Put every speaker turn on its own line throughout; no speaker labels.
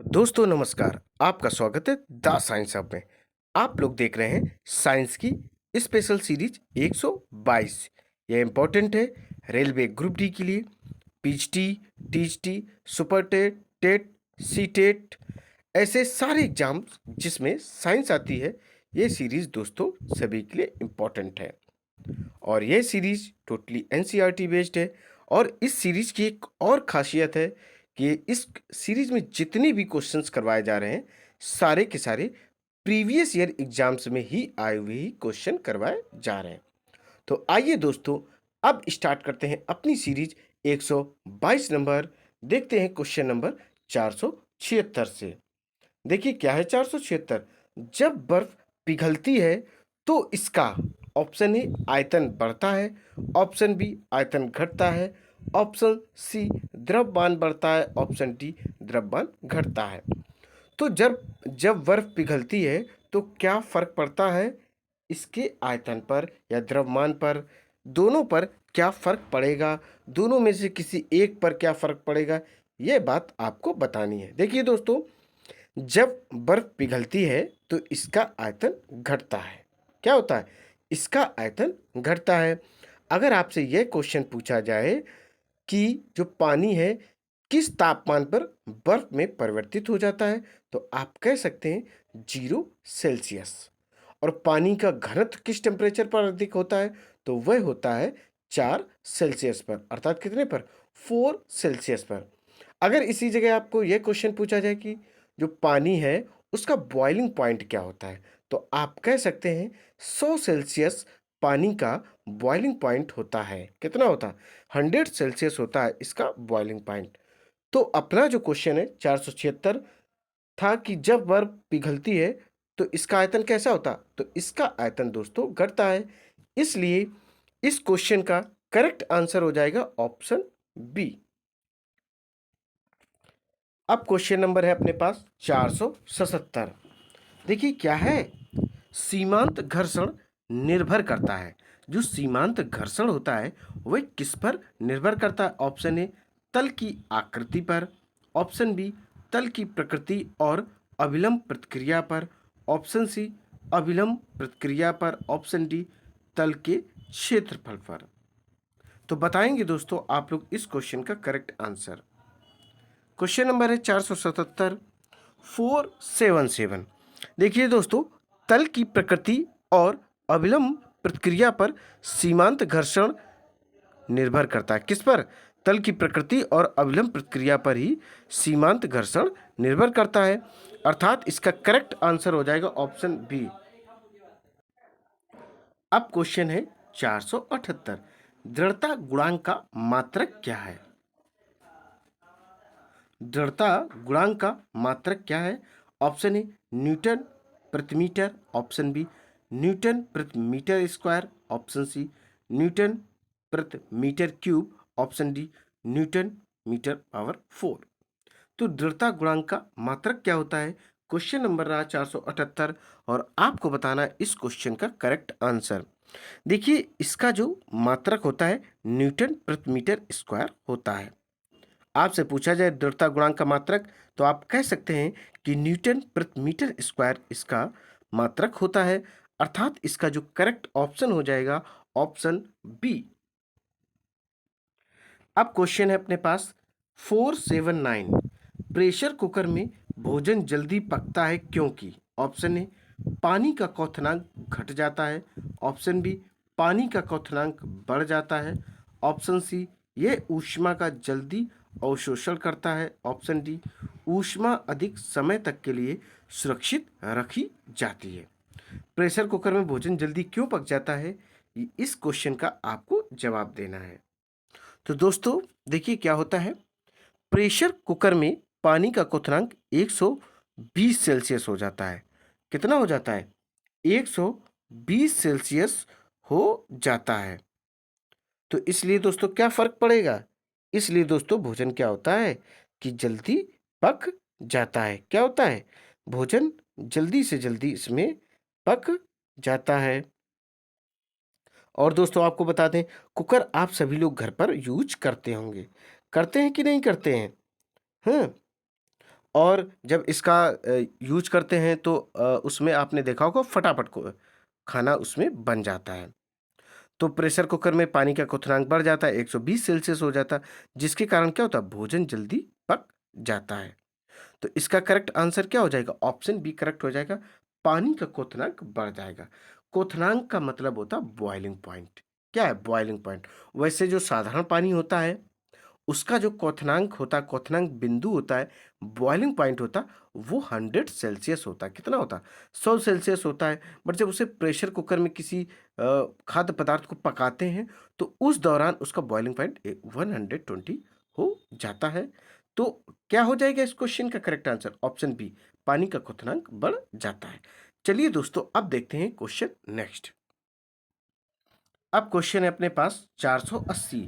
दोस्तों नमस्कार, आपका स्वागत है द साइंस हब में। आप लोग देख रहे हैं साइंस की स्पेशल सीरीज 122। यह इम्पोर्टेंट है रेलवे ग्रुप डी के लिए, PHT, THT, super TET, TET, C TET, ऐसे सारे एग्जाम्स जिसमें साइंस आती है। ये सीरीज दोस्तों सभी के लिए इम्पोर्टेंट है और यह सीरीज टोटली एनसीईआरटी बेस्ड है। और इस सीरीज की एक और खासियत है कि इस सीरीज में जितने भी क्वेश्चंस करवाए जा रहे हैं सारे के सारे प्रीवियस ईयर एग्जाम्स में ही आए हुए ही क्वेश्चन करवाए जा रहे हैं। तो आइए दोस्तों अब स्टार्ट करते हैं अपनी सीरीज 122 नंबर। देखते हैं क्वेश्चन नंबर 476 से। देखिए क्या है 476। जब बर्फ पिघलती है तो इसका ऑप्शन ए आयतन बढ़ता है, ऑप्शन बी आयतन घटता है, ऑप्शन सी द्रव्यमान बढ़ता है, ऑप्शन डी द्रव्यमान घटता है। तो जब जब बर्फ पिघलती है तो क्या फर्क पड़ता है इसके आयतन पर या द्रव्यमान पर? दोनों पर क्या फर्क पड़ेगा, दोनों में से किसी एक पर क्या फर्क पड़ेगा, यह बात आपको बतानी है। देखिए दोस्तों, जब बर्फ पिघलती है तो इसका आयतन घटता है। क्या होता है? इसका आयतन घटता है। अगर आपसे यह क्वेश्चन पूछा जाए कि जो पानी है किस तापमान पर बर्फ में परिवर्तित हो जाता है, तो आप कह सकते हैं 0 सेल्सियस। और पानी का घनत्व किस टेम्परेचर पर अधिक होता है, तो वह होता है 4 सेल्सियस पर, अर्थात कितने पर? 4 सेल्सियस पर। अगर इसी जगह आपको यह क्वेश्चन पूछा जाए कि जो पानी है उसका बॉइलिंग पॉइंट क्या होता है, तो आप कह सकते हैं 100 सेल्सियस पानी का बॉइलिंग पॉइंट होता है। कितना होता है? 100 सेल्सियस होता है इसका बॉइलिंग पॉइंट। तो अपना जो क्वेश्चन है 476 था कि जब बर्फ पिघलती है तो इसका आयतन कैसा होता, तो इसका आयतन दोस्तों घटता है। इसलिए इस क्वेश्चन का करेक्ट आंसर हो जाएगा ऑप्शन बी। अब क्वेश्चन नंबर है अपने पास 477। देखिए क्या है, सीमांत घर्षण निर्भर करता है। जो सीमांत घर्षण होता है वह किस पर निर्भर करता है? ऑप्शन ए तल की आकृति पर, ऑप्शन बी तल की प्रकृति और अभिलंब प्रतिक्रिया पर, ऑप्शन सी अभिलंब प्रतिक्रिया पर, ऑप्शन डी तल के क्षेत्रफल पर। तो बताएंगे दोस्तों आप लोग इस क्वेश्चन का करेक्ट आंसर। क्वेश्चन नंबर है 477 477। देखिए दोस्तों, तल की प्रकृति और अभिलंब प्रतिक्रिया पर सीमांत घर्षण निर्भर करता है। किस पर? तल की प्रकृति और अभिलंब प्रतिक्रिया पर ही सीमांत घर्षण निर्भर करता है, अर्थात इसका करेक्ट आंसर हो जाएगा ऑप्शन बी। अब क्वेश्चन है 478। दृढ़ता गुणांक का मात्रक क्या है? दृढ़ता गुणांक का मात्रक क्या है? ऑप्शन ए न्यूटन प्रति मीटर, ऑप्शन बी न्यूटन प्रति metre square, option C newton प्रति metre cube, option D newton metre power 4। तो दृढ़ता गुणांक का मात्रक क्या होता है? क्वेश्चन नंबर रहा 478 और आपको बताना है इस क्वेश्चन का करेक्ट आंसर। देखिए इसका जो मात्रक होता है न्यूटन प्रति मीटर स्क्वायर होता है। आपसे पूछा जाए दृढ़ता गुणांक का मात्रक, तो आप कह सकते हैं कि न्यूटन प्रति मीटर स्क्वायर इसका मात्रक होता है, अर्थात इसका जो करेक्ट ऑप्शन हो जाएगा ऑप्शन बी। अब क्वेश्चन है अपने पास 479। प्रेशर कुकर में भोजन जल्दी पकता है क्योंकि? ऑप्शन ए पानी का क्वथनांक घट जाता है, ऑप्शन बी पानी का क्वथनांक बढ़ जाता है, ऑप्शन सी यह ऊष्मा का जल्दी अवशोषण करता है, ऑप्शन डी ऊष्मा अधिक समय तक के लिए सुरक्षित रखी जाती है। प्रेशर कुकर में भोजन जल्दी क्यों पक जाता है, इस क्वेश्चन का आपको जवाब देना है। तो दोस्तों देखिए क्या होता है, प्रेशर कुकर में पानी का क्वथनांक 120 सेल्सियस हो जाता है। कितना हो जाता है? 120 सेल्सियस हो जाता है। तो इसलिए दोस्तों क्या फर्क पड़ेगा? इसलिए दोस्तों भोजन क्या होता है कि जल्दी पक जाता है। क्या होता है? भोजन जल्दी से जल्दी इसमें पक जाता है। और दोस्तों आपको बता दें, कुकर आप सभी लोग घर पर यूज करते होंगे, करते हैं कि नहीं करते हैं? हाँ। और जब इसका यूज करते हैं तो उसमें आपने देखा होगा फटाफट को खाना उसमें बन जाता है। तो प्रेशर कुकर में पानी का क्वथनांक बढ़ जाता है, 120 सेल्सियस हो जाता है, जिसके कारण क्या होता है, भोजन जल्दी पक जाता है। तो इसका करेक्ट आंसर क्या हो जाएगा, ऑप्शन बी करेक्ट हो जाएगा, पानी का क्वथनांक बढ़ जाएगा। क्वथनांक का मतलब होता है बॉइलिंग पॉइंट। क्या है बॉइलिंग पॉइंट? वैसे जो साधारण पानी होता है उसका जो क्वथनांक होता है, क्वथनांक बिंदु होता है, बॉइलिंग पॉइंट होता है, वो 100 सेल्सियस होता है। कितना होता है? 100 सेल्सियस होता है। बट जब उसे प्रेशर कुकर में किसी खाद्य पदार्थ को पकाते हैं तो उस दौरान उसका बॉइलिंग पॉइंट 120 हो जाता है। तो क्या हो जाएगा इस क्वेश्चन का करेक्ट आंसर? ऑप्शन बी, पानी का क्वथनांक बढ़ जाता है। चलिए दोस्तों, अब देखते हैं क्वेश्चन नेक्स्ट। अब क्वेश्चन है अपने पास 480।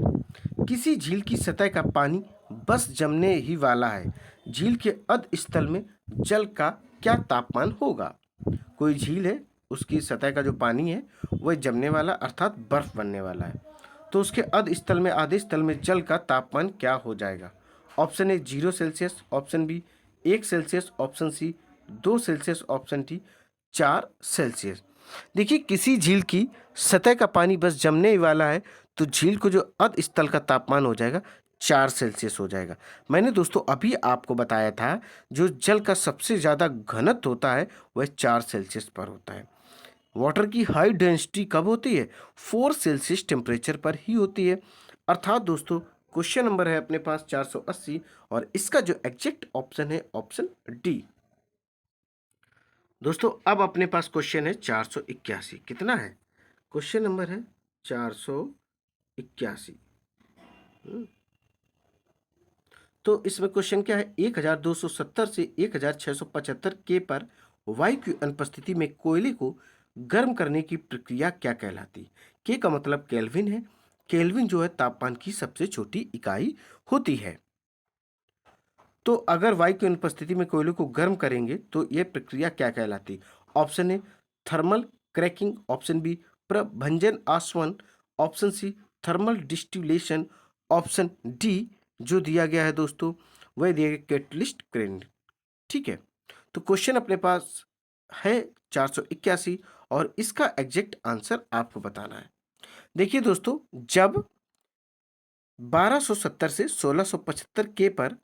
किसी झील की सतह का पानी बस जमने ही वाला है, झील के अधस्थल में जल का क्या तापमान होगा? कोई झील है, उसकी सतह का जो पानी है वह जमने वाला अर्थात बर्फ बनने वाला है, तो उसके अधस्थल में आधे स्थल में जल का तापमान क्या हो जाएगा? Option A 0 Celsius, option B 1 Celsius, option C 2 Celsius, option D 4 Celsius. देखिए, किसी झील की सतह का पानी बस जमने ही वाला है तो झील को जो अधस्थल का तापमान हो जाएगा 4 सेल्सियस हो जाएगा। मैंने दोस्तों अभी आपको बताया था जो जल का सबसे ज़्यादा घनत्व होता है वह 4 सेल्सियस पर होता है। वाटर की हाई डेंसिटी कब होती है? 4 सेल्सियस टेम्परेचर पर ही होती है। अर्थात दोस्तों क्वेश्चन नंबर है अपने पास 480 और इसका जो एग्जैक्ट ऑप्शन है ऑप्शन डी। दोस्तों अब अपने पास क्वेश्चन है 481। कितना है? क्वेश्चन नंबर है 481। तो इसमें क्वेश्चन क्या है, 1270 से 1675 के पर वायु की अनुपस्थिति में कोयले को गर्म करने की प्रक्रिया क्या कहलाती? के का मतलब केल्विन है। केल्विन जो है तापमान की सबसे छोटी इकाई होती है। तो अगर वायु की अनुपस्थिति में कोयले को गर्म करेंगे तो यह प्रक्रिया क्या कहलाती? Option A thermal cracking, option B प्रभंजन आसवन, option C thermal distillation, option D जो दिया गया है दोस्तों वह दिया गया कैटलिस्ट क्रेन। ठीक है, तो क्वेश्चन अपने पास है 481 और इसका एग्जैक्ट आंसर आपको बताना है। देखिए दोस्तों, जब 1270 से 1675 के पर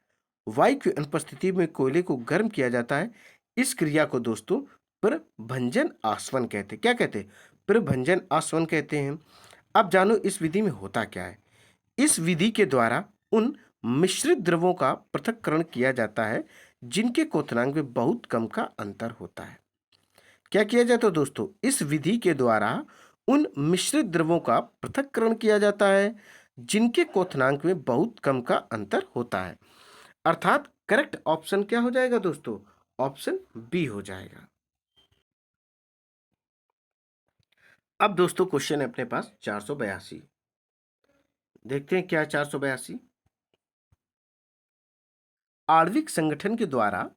वायु की अनुपस्थिति में कोयले को गर्म किया जाता है, इस क्रिया को दोस्तों प्रभंजन आसवन कहते हैं। क्या कहते हैं? प्रभंजन आसवन कहते हैं। अब जानो इस विधि में होता क्या है। इस विधि के द्वारा उन मिश्रित द्रवों का पृथक्करण किया जाता है जिनके क्वथनांक में बहुत कम का अंतर होता है। क्या किया जाता है दोस्तों? इस विधि के द्वारा उन मिश्रित द्रवों का पृथक्करण किया जाता है जिनके क्वथनांक में बहुत कम का अंतर होता है। अर्थात करेक्ट ऑप्शन क्या हो जाएगा दोस्तों? ऑप्शन बी हो जाएगा। अब दोस्तों क्वेश्चन है अपने पास 482। देखते हैं क्या है 482। आणविक संगठन के द्वारा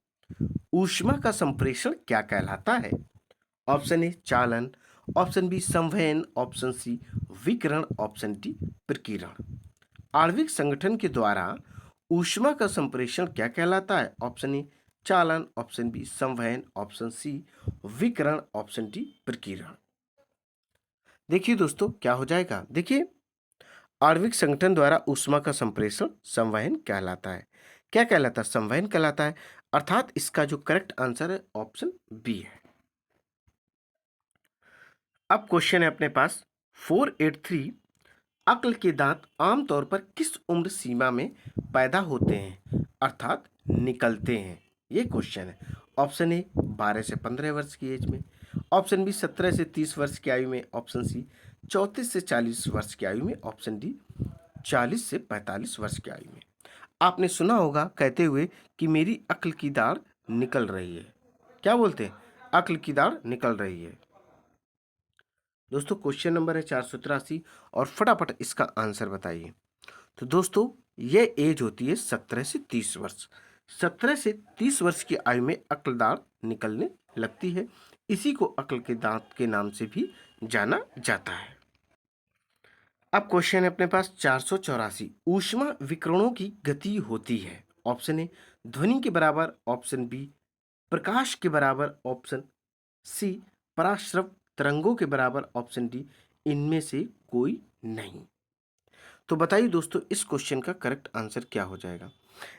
ऊष्मा का संप्रेषण क्या कहलाता है? ऑप्शन ए चालन, ऑप्शन बी संवहन, ऑप्शन सी विकिरण, ऑप्शन डी प्रकीर्णन। आणविक संगठन के द्वारा ऊष्मा का संप्रेषण क्या कहलाता है? ऑप्शन ए चालन, ऑप्शन बी संवहन, ऑप्शन सी विकिरण, ऑप्शन डी प्रकीर्णन। देखिए दोस्तों क्या हो जाएगा। देखिए, आणविक संगठन द्वारा ऊष्मा का संप्रेषण संवहन कहलाता है। क्या कहलाता है? संवहन कहलाता है। अर्थात इसका जो करेक्ट आंसर है ऑप्शन बी है। अब क्वेश्चन है अपने पास 483। अक्ल के दांत आमतौर पर किस उम्र सीमा में पैदा होते हैं अर्थात निकलते हैं? ये क्वेश्चन है। ऑप्शन ए 12 से 15 वर्ष की एज में, ऑप्शन बी 17 से 30 वर्ष की आयु में, ऑप्शन सी 34 से 40 वर्ष की आयु में, ऑप्शन डी 40 से 45 वर्ष की आयु में। आपने सुना होगा कहते हुए कि मेरी अक्ल की दाढ़ निकल रही है। क्या बोलते हैं? अक्ल की दाढ़ निकल रही है। दोस्तों क्वेश्चन नंबर है 483 और फटाफट इसका आंसर बताइए। तो दोस्तों ये एज होती है 17 से 30 वर्ष। 17 से 30 वर्ष की आयु में अक्ल दाढ़ निकलने लगती है। इसी को अक्ल के दांत के नाम से भी जाना जाता है। अब क्वेश्चन है अपने पास 484। ऊष्मा विकिरणों की गति होती है। ऑप्शन ए ध्वनि के बराबर ऑप्शन बी, प्रकाश के बराबर ऑप्शन सी, पराश्रव तरंगों के बराबर ऑप्शन डी, इनमें से कोई नहीं। तो बताइए दोस्तों, इस क्वेश्चन का करेक्ट आंसर क्या हो जाएगा?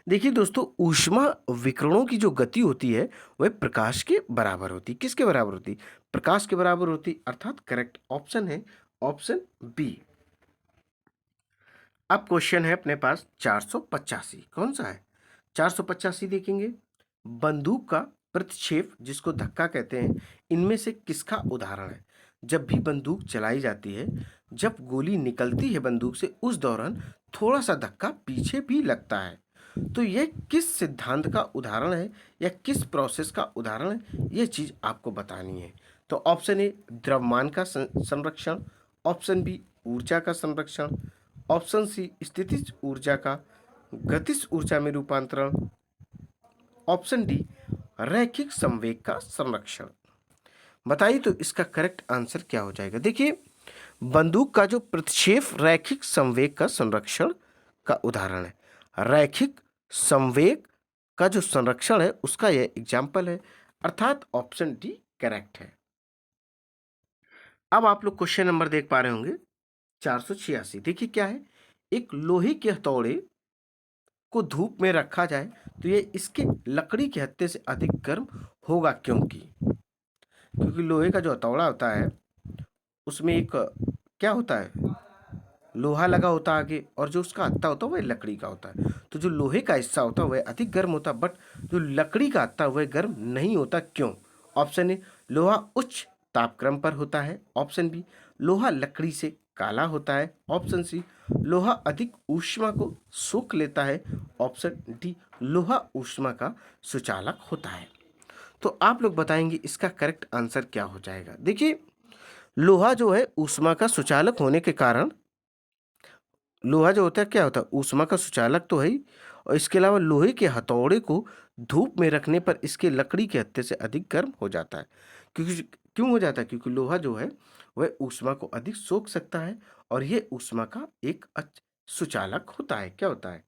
देखिए दोस्तों, ऊष्मा विकिरणों की जो गति होती है वह प्रकाश के बराबर होती है। किसके बराबर होती? प्रकाश के बराबर होती, अर्थात करेक्ट ऑप्शन है ऑप्शन बी। अब क्वेश्चन है अपने पास 485। कौन सा है? 485 देखेंगे। बंदूक का प्रतिक्षेप, जिसको धक्का कहते हैं, इनमें से किसका उदाहरण है? जब भी बंदूक चलाई जाती है, जब गोली निकलती है बंदूक से, उस दौरान थोड़ा सा धक्का पीछे भी लगता है। तो यह किस सिद्धांत का उदाहरण है या किस प्रोसेस का उदाहरण है, यह चीज आपको बतानी है। तो ऑप्शन ए, द्रव्यमान का संरक्षण, ऑप्शन बी, ऊर्जा का संरक्षण, ऑप्शन सी, स्थितिज ऊर्जा का गतिज ऊर्जा में रूपांतरण, ऑप्शन डी, रैखिक संवेग का संरक्षण। बताइए तो इसका करेक्ट आंसर क्या हो जाएगा? देखिए, बंदूक का जो प्रतिक्षेप रैखिक संवेग का संरक्षण का उदाहरण है। रैखिक संवेग का जो संरक्षण है उसका यह एग्जाम्पल है, अर्थात ऑप्शन डी करेक्ट है। अब आप लोग क्वेश्चन नंबर देख पा रहे होंगे 486। देखिए क्या है, एक लोहे के हथौड़े को धूप में रखा जाए तो ये इसके लकड़ी के हत्थे से अधिक गर्म होगा, क्योंकि लोहे का जो हथौड़ा होता है उसमें एक क्या होता है, लोहा लगा होता है आगे, और जो उसका हत्था होता है वह लकड़ी का होता है। तो जो लोहे का हिस्सा होता है वह अधिक गर्म होता है, बट जो लकड़ी का हत्था वह गर्म नहीं होता, क्यों? ऑप्शन ए, लोहा उच्च तापक्रम पर होता है, ऑप्शन बी, लोहा लकड़ी से काला होता है, ऑप्शन सी, लोहा अधिक ऊष्मा को सोख लेता है, ऑप्शन डी, लोहा ऊष्मा का सुचालक होता है। तो आप लोग बताएंगे इसका करेक्ट आंसर क्या हो जाएगा? देखिए, लोहा जो है ऊष्मा का सुचालक होने के कारण, लोहा जो होता है क्या होता है, ऊष्मा का सुचालक तो है ही, और इसके अलावा लोहे के हथौड़े को धूप में रखने पर इसके लकड़ी के हत्थे से अधिक गर्म हो जाता है। क्योंकि क्यों हो जाता है? क्योंकि लोहा जो है वह ऊष्मा को अधिक सोख सकता है, और ये ऊष्मा का एक सुचालक होता है। क्या होता है?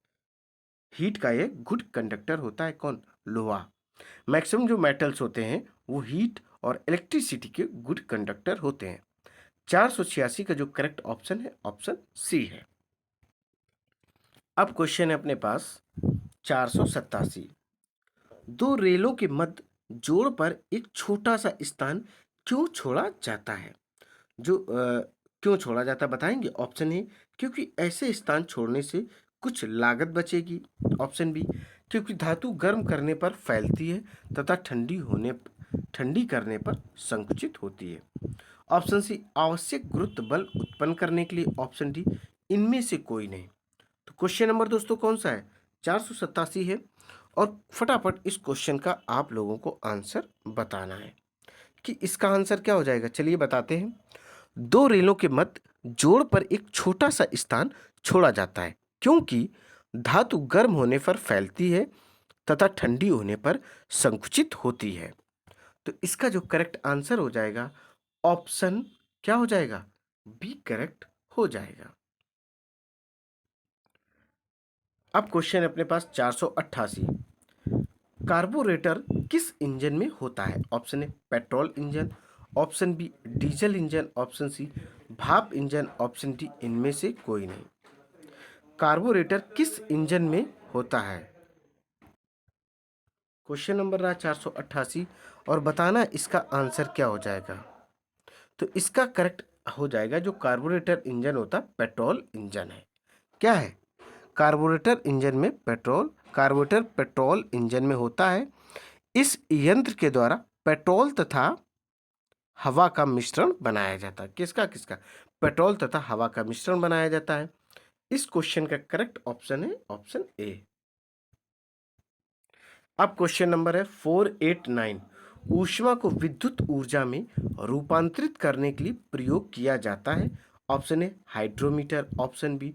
हीट का ये गुड कंडक्टर होता है। कौन? लोहा। मैक्सिमम जो मेटल्स होते हैं वो हीट और इलेक्ट्रिसिटी के गुड कंडक्टर होते हैं। 486 का जो करेक्ट ऑप्शन है ऑप्शन सी है। अब क्वेश्चन है अपने पास 487। दो रेलों के मध्य जोड़ पर एक छोटा सा स्थान क्यों छोड़ा जाता है? क्यों छोड़ा जाता है बताएंगे? ऑप्शन ए, क्योंकि ऐसे स्थान छोड़ने से कुछ लागत बचेगी, ऑप्शन बी, क्योंकि धातु गर्म करने पर फैलती है तथा ठंडी करने पर संकुचित होती है, ऑप्शन सी, आवश्यक गुरुत्व बल उत्पन्न करने के लिए, ऑप्शन डी, इनमें से कोई नहीं। तो क्वेश्चन नंबर दोस्तों कौन सा है? 487 है, और फटाफट इस क्वेश्चन का आप लोगों को आंसर बताना है कि इसका आंसर क्या हो जाएगा। चलिए बताते हैं। दो रेलों के मध्य जोड़ पर एक छोटा सा स्थान छोड़ा जाता है, क्योंकि धातु गर्म होने पर फैलती है तथा ठंडी होने पर संकुचित होती है। तो इसका जो करेक्ट आंसर हो जाएगा ऑप्शन क्या हो जाएगा? बी करेक्ट हो जाएगा। अब क्वेश्चन अपने पास 488। कार्बोरेटर किस इंजन में होता है? Option A, petrol engine, option B, diesel engine, option C, भाप इंजन, ऑप्शन डी, इनमें से कोई नहीं। कार्बोरेटर किस इंजन में होता है? क्वेश्चन नंबर रहा 488, और बताना इसका आंसर क्या हो जाएगा। तो इसका करेक्ट हो जाएगा, जो कार्बोरेटर इंजन होता है पेट्रोल इंजन है। क्या है? कार्बोरेटर इंजन में कार्बोरेटर पेट्रोल इंजन में होता है। इस यंत्र के द्वारा पेट्रोल तथा हवा का मिश्रण बनाया जाता है। किसका किसका? पेट्रोल तथा हवा का मिश्रण बनाया जाता है। इस क्वेश्चन का करेक्ट ऑप्शन है ऑप्शन ए। अब क्वेश्चन नंबर है 489। ऊष्मा को विद्युत ऊर्जा में रूपांतरित करने के लिए प्रयोग किया जाता है। Option A, hydrometer, option B,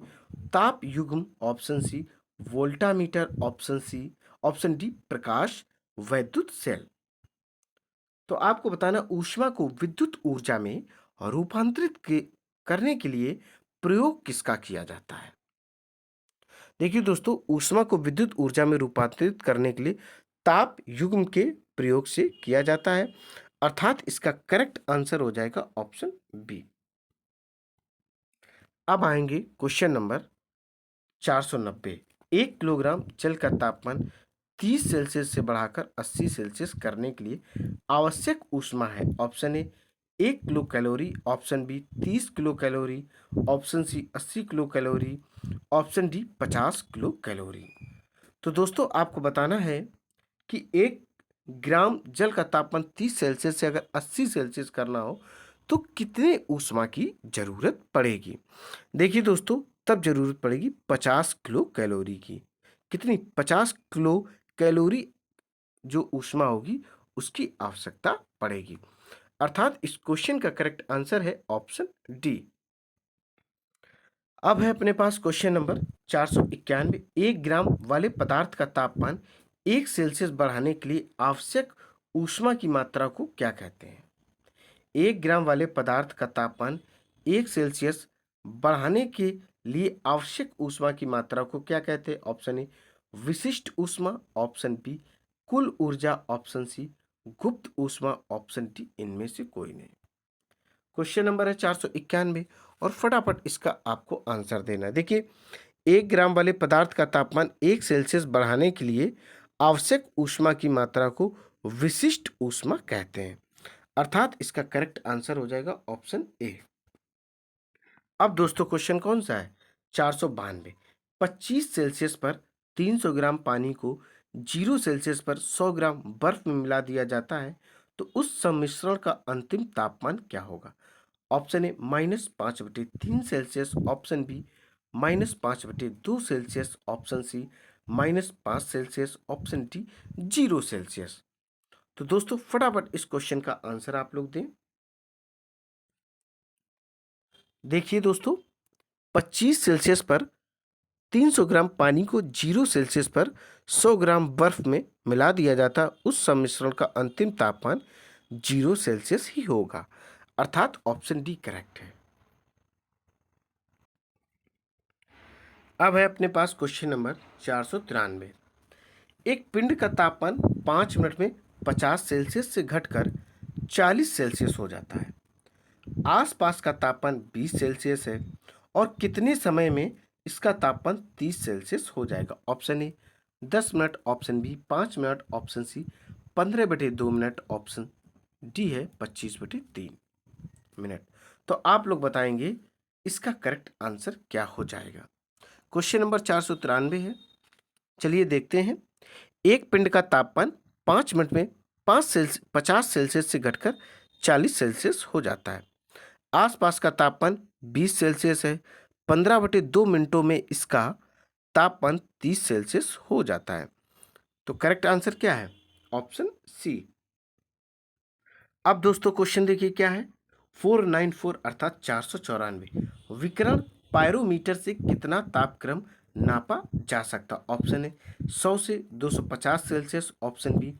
ताप युग्म, option C, voltameter, option D, प्रकाश वैद्युत सेल। तो आपको बताना, ऊष्मा को विद्युत ऊर्जा में रूपांतरित करने के लिए प्रयोग किसका किया जाता है? देखिए दोस्तों, ऊष्मा को विद्युत ऊर्जा में रूपांतरित करने के लिए ताप युग्म के प्रयोग से किया जाता है, अर्थात इसका करेक्ट आंसर हो जाएगा ऑप्शन बी। अब आएंगे क्वेश्चन नंबर 490। 1 किलोग्राम जल का तापमान 30 सेल्सियस से बढ़ाकर 80 सेल्सियस करने के लिए आवश्यक ऊष्मा है। Option A 1 kilo calorie, option B 30 kilo calorie, option C 80 kilo calorie, option D 50 kilo calorie. तो दोस्तों आपको बताना है कि 1 ग्राम जल का तापमान 30 सेल्सियस से अगर 80 सेल्सियस करना हो तो कितने ऊष्मा की जरूरत पड़ेगी। देखिए दोस्तों, तब जरूरत पड़ेगी 50 किलो कैलोरी की। कितनी? 50 किलो कैलोरी जो ऊष्मा होगी उसकी आवश्यकता पड़ेगी, अर्थात इस क्वेश्चन का करेक्ट आंसर है ऑप्शन डी। अब है अपने पास क्वेश्चन नंबर 491। 1 ग्राम वाले पदार्थ का तापमान 1 सेल्सियस बढ़ाने के लिए आवश्यक ऊष्मा की मात्रा को क्या कहते हैं? 1 ग्राम वाले पदार्थ का तापमान 1 सेल्सियस बढ़ाने के लिए आवश्यक ऊष्मा की मात्रा को क्या कहते हैं? ऑप्शन ए विशिष्ट ऊष्मा, ऑप्शन बी कुल ऊर्जा, ऑप्शन सी गुप्त ऊष्मा, ऑप्शन डी इनमें से कोई नहीं। क्वेश्चन नंबर है 491 और फटाफट इसका आपको आंसर देना है। देखिए, 1 ग्राम वाले पदार्थ का तापमान 1 सेल्सियस बढ़ाने के लिए आवश्यक ऊष्मा की मात्रा को विशिष्ट ऊष्मा कहते हैं, अर्थात इसका करेक्ट आंसर हो जाएगा ऑप्शन ए। अब दोस्तों क्वेश्चन कौन सा है? 492। 25 सेल्सियस पर 300 ग्राम पानी को 0 सेल्सियस पर 100 ग्राम बर्फ में मिला दिया जाता है, तो उस सम्मिश्रण का अंतिम तापमान क्या होगा? Option A -5/3 Celsius, option B -5/2 Celsius, option C -5 Celsius, option D 0 Celsius. तो दोस्तों फटाफट इस क्वेश्चन का आंसर आप लोग दें। देखिए दोस्तों, 25 सेल्सियस पर 300 ग्राम पानी को 0 सेल्सियस पर 100 ग्राम बर्फ में मिला दिया जाता, उस सम्मिश्रण का अंतिम तापमान 0 सेल्सियस ही होगा, अर्थात ऑप्शन डी करेक्ट है। अब है अपने पास क्वेश्चन नंबर 493। एक पिंड का तापमान 5 मिनट में 50 सेल्सियस से घटकर 40 सेल्सियस हो जाता है। आसपास का तापमान 20 सेल्सियस है और कितने समय में इसका तापमान 30 सेल्सियस हो जाएगा? Option A 10 minute, option B 5 minute, option C 15/2 minute, option D है 25/3 मिनट। तो आप लोग बताएंगे इसका करेक्ट आंसर क्या हो जाएगा। क्वेश्चन नंबर 493 है, चलिए देखते हैं। एक पिंड का तापमान 5 मिनट में 50 सेल्सियस से घटकर 40 सेल्सियस हो जाता है। आसपास का तापमान 20 सेल्सियस है। 15/2 मिनटों में इसका तापमान 30 सेल्सियस हो जाता है। तो करेक्ट आंसर क्या है? Option C. अब दोस्तों क्वेश्चन देखिए क्या है। 494 अर्थात 494 विकिरण पायरोमीटर से कितना तापक्रम नापा जा सकता? ऑप्शन ए 100 से 250 सेल्सियस, ऑप्शन बी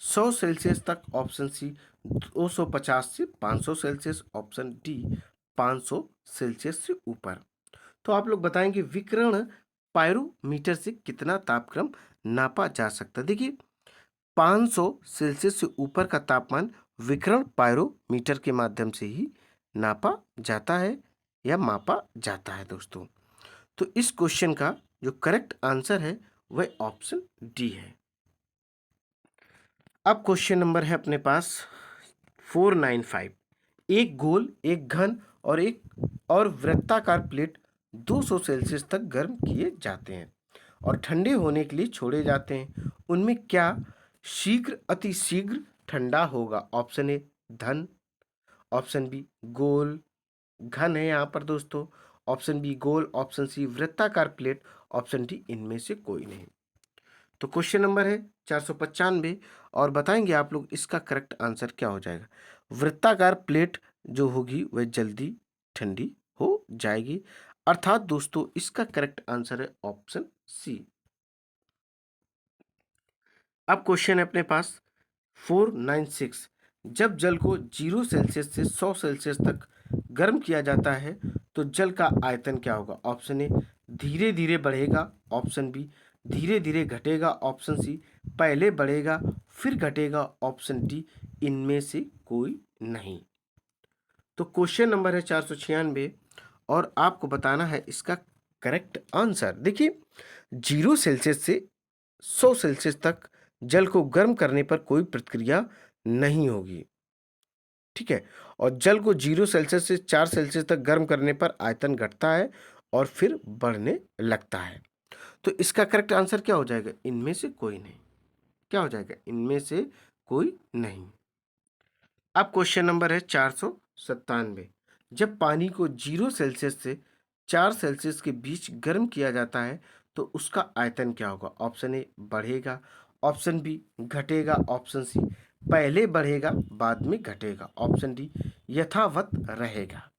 100 सेल्सियस तक, ऑप्शन सी 250 से 500 सेल्सियस, ऑप्शन डी 500 सेल्सियस से ऊपर। तो आप लोग बताएंगे विकिरण पायरोमीटर से कितना तापक्रम नापा जा सकता है। देखिए 500 सेल्सियस से ऊपर का तापमान विकिरण पायरोमीटर के माध्यम से ही नापा जाता है या मापा जाता है दोस्तों। तो इस क्वेश्चन का जो करेक्ट आंसर है वह ऑप्शन डी है। अब क्वेश्चन नंबर है अपने पास 495। एक गोल, एक घन और वृत्ताकार प्लेट 200 सेल्सियस तक गर्म किए जाते हैं और ठंडे होने के लिए छोड़े जाते हैं। उनमें क्या शीघ्र अति शीघ्र ठंडा होगा? ऑप्शन ए धन, ऑप्शन बी गोल, घन है यहाँ पर दोस्तों, ऑप्शन बी गोल, ऑप्शन सी वृत्ताकार प्लेट, ऑप्शन डी इनमें से कोई नहीं। तो क्वेश्चन नंबर है 495 और बताएंगे आप लोग इसका करेक्ट आंसर क्या हो जाएगा। वृत्ताकार प्लेट जो होगी वह जल्दी ठंडी हो जाएगी, अर्थात दोस्तों इसका करेक्ट आंसर है ऑप्शन सी। अब क्वेश्चन है अपने पास 496। जब जल को 0 सेल्सियस से 100 सेल्सियस तक गर्म किया जाता है तो जल का आयतन क्या होगा? ऑप्शन ए धीरे धीरे बढ़ेगा ऑप्शन बी, धीरे धीरे घटेगा ऑप्शन सी, पहले बढ़ेगा फिर घटेगा ऑप्शन डी, इनमें से कोई नहीं। तो क्वेश्चन नंबर है 496 और आपको बताना है इसका करेक्ट आंसर। देखिए 0 सेल्सियस से 100 सेल्सियस तक जल को गर्म करने पर कोई प्रतिक्रिया नहीं होगी, ठीक है। और जल को 0 सेल्सियस से 4 सेल्सियस तक गर्म करने पर आयतन घटता है और फिर बढ़ने लगता है। तो इसका करेक्ट आंसर क्या हो जाएगा? इनमें से कोई नहीं। क्या हो जाएगा? इनमें से कोई नहीं। अब क्वेश्चन नंबर है 497। जब पानी को 0 सेल्सियस से 4 सेल्सियस के बीच गर्म किया जाता है तो उसका आयतन क्या होगा? ऑप्शन ए बढ़ेगा, ऑप्शन बी घटेगा, ऑप्शन सी पहले बढ़ेगा बाद में घटेगा, ऑप्शन डी यथावत रहेगा।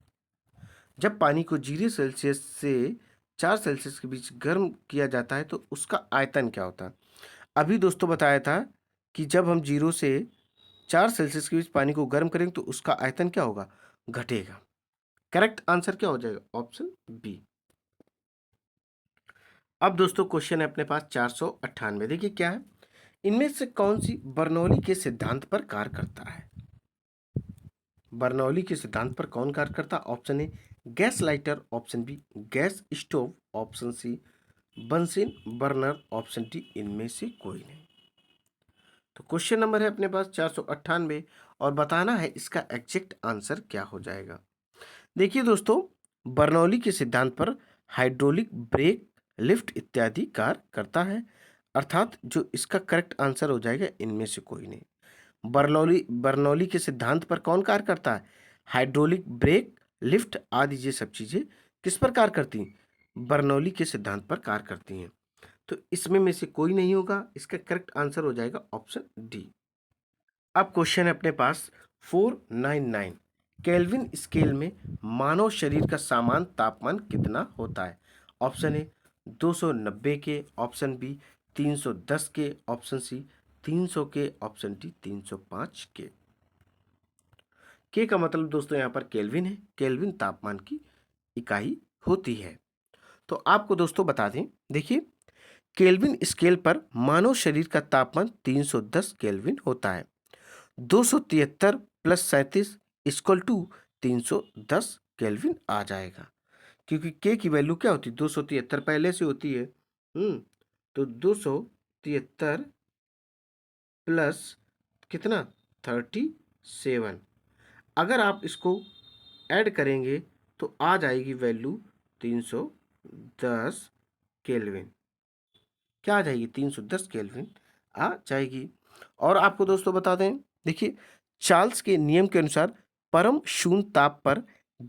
जब पानी को 0 सेल्सियस से 4 सेल्सियस के बीच गर्म किया जाता है तो उसका आयतन क्या होता है? अभी दोस्तों बताया था कि जब हम 0 से 4 सेल्सियस के बीच पानी को गर्म करेंगे तो उसका आयतन क्या होगा? घटेगा। करेक्ट आंसर क्या हो जाएगा? Option B. अब दोस्तों क्वेश्चन है अपने पास 498। देखिए क्या है, इनमें से कौन सी बर्नौली के सिद्धांत पर कार्य करता है? बर्नौली के सिद्धांत पर कौन कार्य करता है? Option A gas lighter, option B gas stove, option C Bunsen burner, option D इनमें से कोई नहीं। तो क्वेश्चन नंबर है अपने पास 498 और बताना है इसका एग्जैक्ट आंसर क्या हो जाएगा। देखिए दोस्तों, बर्नौली के सिद्धांत पर हाइड्रोलिक ब्रेक, लिफ्ट इत्यादि कार्य करता है, अर्थात जो इसका करेक्ट आंसर हो जाएगा इनमें से कोई नहीं। बर्नौली के सिद्धांत पर कौन कार्य करता है? हाइड्रोलिक ब्रेक, लिफ्ट आदि ये सब चीजें किस पर कार्य करती हैं? बर्नौली के सिद्धांत पर कार्य करती हैं। तो इसमें में से कोई नहीं होगा, इसका करेक्ट आंसर हो जाएगा ऑप्शन डी। अब क्वेश्चन है अपने पास 499। केल्विन स्केल में मानव शरीर का सामान्य तापमान कितना होता है? ऑप्शन ए 290 के, ऑप्शन बी 310 के, ऑप्शन सी 300 के, ऑप्शन डी 305 के। का मतलब दोस्तों यहाँ पर केल्विन है, केल्विन तापमान की इकाई होती है। तो आपको दोस्तों बता दें, देखिए केल्विन स्केल पर मानव शरीर का तापमान 310 केल्विन होता है। 273 प्लस 37 इक्वल टू 310 केल्विन आ जाएगा, क्योंकि के की वैल्यू क्या होती है? 273 पहले से होती है। तो 273 प्लस कितना? 37। अगर आप इसको ऐड करेंगे तो आ जाएगी वैल्यू 310 केल्विन। क्या आ जाएगी? 310 केल्विन आ जाएगी। और आपको दोस्तों बता दें, देखिए चार्ल्स के नियम के अनुसार परम शून्य ताप पर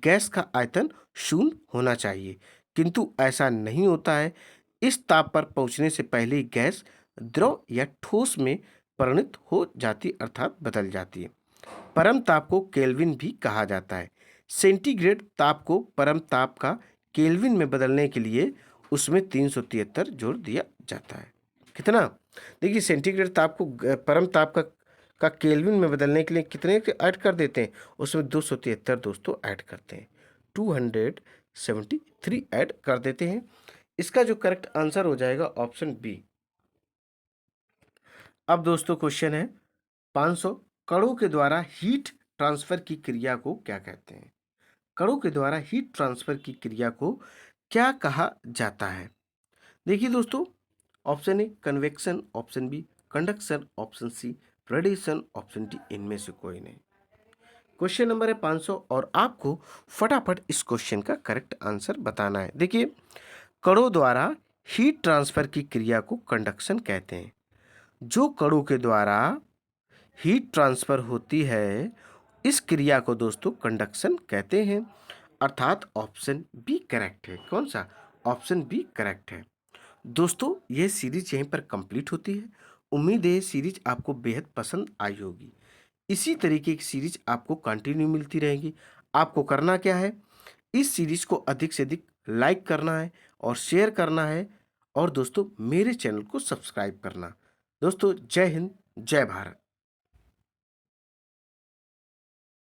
गैस का आयतन शून्य होना चाहिए, किंतु ऐसा नहीं होता है। इस ताप पर पहुंचने से पहले ही गैस द्रव या ठोस में परिणत हो जाती, अर्थात बदल जाती है। परम ताप को केल्विन भी कहा जाता है। सेंटीग्रेड ताप को परम ताप का केल्विन में बदलने के लिए उसमें 373 जोड़ दिया जाता है। कितना? देखिए सेंटीग्रेड ताप को परम ताप का केल्विन में बदलने के लिए कितने ऐड कर देते हैं? उसमें 273 दोस्तों ऐड करते हैं, 273 ऐड कर देते हैं। इसका जो करेक्ट आंसर हो जाएगा ऑप्शन बी। अब दोस्तों क्वेश्चन है 500। कणों के द्वारा हीट ट्रांसफर की क्रिया को क्या कहते हैं? कणों के द्वारा हीट ट्रांसफर की क्रिया को क्या कहा जाता है? देखिए दोस्तों, option A convection, option B conduction, option C radiation, option D इनमें से कोई नहीं। क्वेश्चन नंबर है 500 और आपको फटाफट इस क्वेश्चन का करेक्ट आंसर बताना है। देखिए कणों द्वारा हीट ट्रांसफर की क्रिया को कंडक्शन कहते हैं। जो कणों के द्वारा हीट ट्रांसफर होती है इस क्रिया को दोस्तों कंडक्शन कहते हैं, अर्थात ऑप्शन बी करेक्ट है। कौन सा? ऑप्शन बी करेक्ट है। दोस्तों यह सीरीज यहीं पर कंप्लीट होती है। उम्मीद है सीरीज आपको बेहद पसंद आई होगी। इसी तरीके की सीरीज आपको कंटिन्यू मिलती रहेगी। आपको करना क्या है? इस सीरीज को अधिक से अधिक लाइक करना है और शेयर करना है, और दोस्तों मेरे चैनल को सब्सक्राइब करना। दोस्तों जय हिंद, जय भारत।